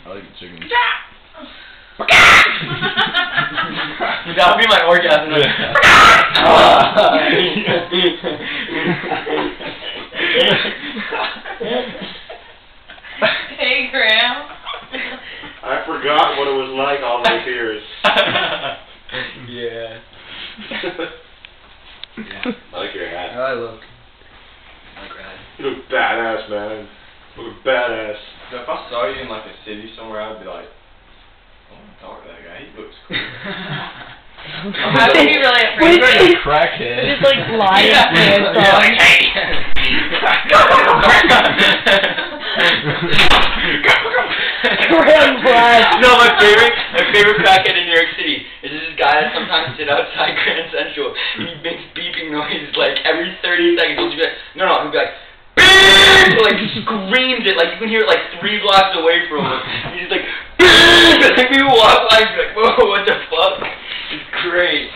like the chicken. That would be my orgasm. Hey, Graham. I forgot what it was like all those years. Yeah. Yeah. I like your hat. I look. Like that. You look badass, man. You look badass. If I saw you in like a city somewhere, I'd be like, I want to talk to that guy. He looks cool. I would be really afraid. You're like a crackhead. Just like lying to his You're like, hey. Graham Black. No, my favorite crackhead in New York City is this guy that sometimes sits outside Grand Central and he makes beeping noises like every 30 seconds. He'll just be like, no, he'll be like, beep! Like screams it, like you can hear it like 3 blocks away from him. He's like, beep! And like people walk by and be like, whoa, what the fuck? It's great.